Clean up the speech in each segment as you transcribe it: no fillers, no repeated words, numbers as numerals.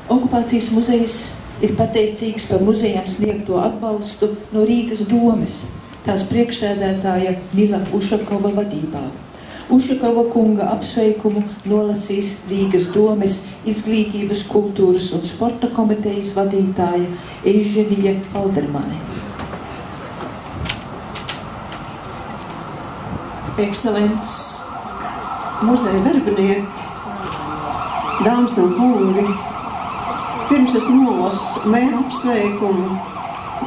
Okupācijas muzejs ir pateicīgs par muzejam sniegto atbalstu no Rīgas domes, tās priekšsēdētāja Nila Ušakova vadībā. Ušakova kunga apsveikumu nolasīs Rīgas domes izglītības, kultūras un sporta komitejas vadītāja Eiženija Aldermane. Ekscelences, muzeja darbinieki, dāmas un kungi, pirms es nolasu mēru apsveikumu,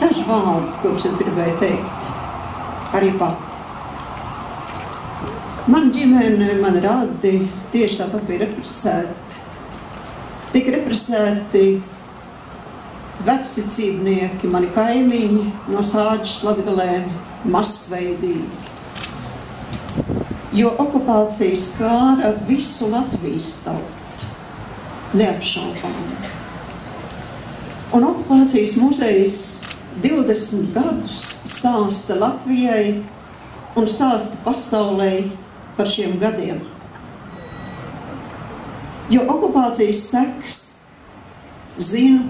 daži vārdi, kurus es gribēju teikt, arī pati. Man ģimene, man radi tieši tāpat bija represēti. Tik represēti vecticībnieki, mani kaimiņi no Sāģes Latgalē masveidīgi. Jo okupācija skāra visu Latvijas tautu, neapšaubāmi. Un okupācijas muzejs 20 gadus stāsta Latvijai un stāsta pasaulē par šiem gadiem. Jo okupācijas sekas zinu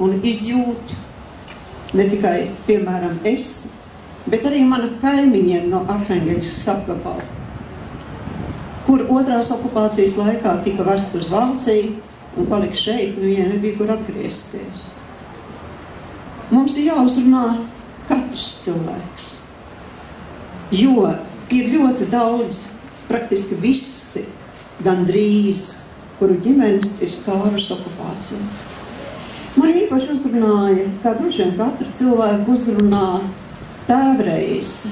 un izjūtu ne tikai, piemēram, es, bet arī mana kaimiņiem no Arhangeļskas apgabala, kur otrās okupācijas laikā tika vest uz Vāciju un palika šeit, un viņai nebija kur atgriezties. Mums ir jāuzrunā katrs cilvēks, jo ir ļoti daudz, praktiski visi, gandrīz, kuru ģimenes ir skārusi okupāciju. Man īpaši uzrunāja, kā droši vien katru cilvēku uzrunā tēvreizi,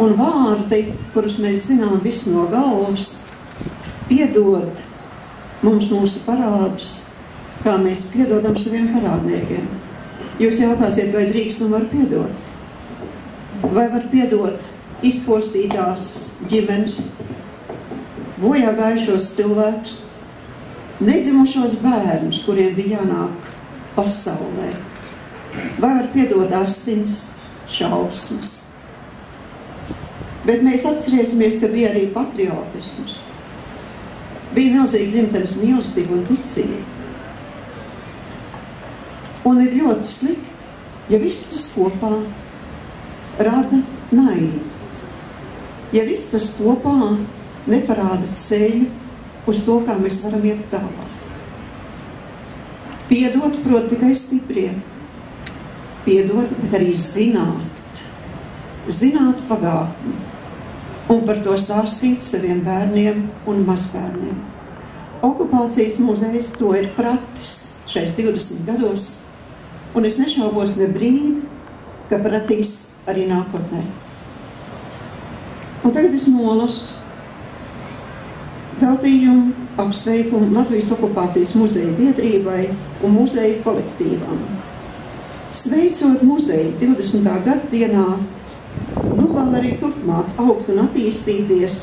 un vārdi, kurus mēs zinām visi no galvas, piedod mums mūsu parādus, kā mēs piedodam saviem parādniekiem. Jūs jautāsiet, vai drīkst un var piedot? Vai var piedot izpostītās ģimenes, bojā gājušos cilvēkus, nedzimušos bērnus, kuriem bija jānāk pasaulē? Vai var piedot asins, šausmas? Bet mēs atcerēsimies, ka bija arī patriotisms. Bija milzīga dzimtenes mīlestība un ticība. Un ir ļoti slikti, ja viss tas kopā rada naidu. Ja viss tas kopā neparāda ceļu uz to, kā mēs varam iet tālāk. Piedot, prot tikai stipriem. Piedot, bet arī zināt. Zināt pagātni. Un par to stāstīt saviem bērniem un mazbērniem. Okupācijas muzejs to ir pratis šais 20 gados, un es nešaubos ne brīdi, ka pratīs arī nākotnē. Un tagad es nolasu veltījumu apsveikumu Latvijas okupācijas muzeja biedrībai un muzeja kolektīvām. Sveicot muzeju 20. gaddienā, vēl arī turpmāk augt un attīstīties,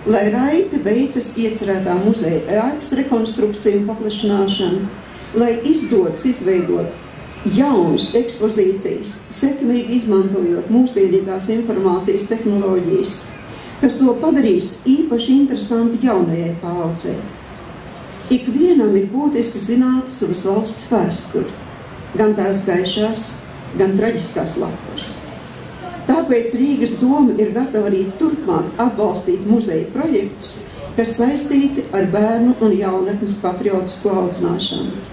lai raiti veicas iecerētā muzeja ēkas rekonstrukciju un paplašināšanu, lai izdodas izveidot jaunas ekspozīcijas, sekmīgi izmantojot mūsdienīgās informācijas tehnoloģijas, kas to padarīs īpaši interesanti jaunajai paaudzei. Ikvienam ir būtiski zināt savas valsts vēsturi, gan tās gaišās, gan traģiskās lapus. Tāpēc Rīgas doma ir gatava arī turpmāk atbalstīt muzeja projektus, kas saistīti ar bērnu un jaunatnes patriotisko audzināšanu.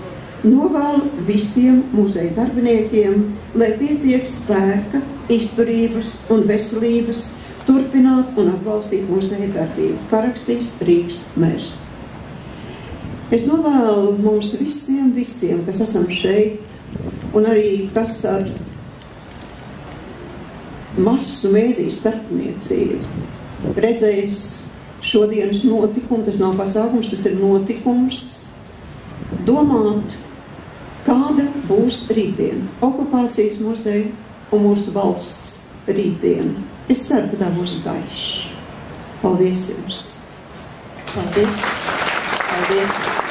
Novēlu visiem muzeja darbiniekiem, lai pietiek spēka, izturības un veselības turpināt un atbalstīt muzeja darbību. Parakstīs Rīgas mērs. Es novēlu mums visiem, kas esam šeit, un arī kas ar masu mēdīju starpniecību redzējis šodienas notikumu, tas nav pasākums, tas ir notikums, domāt, kāda būs rītdiena, okupācijas muzeja un mūsu valsts rītdiena. Es ceru, ka tā būs gaiša. Paldies jums! Paldies! Paldies!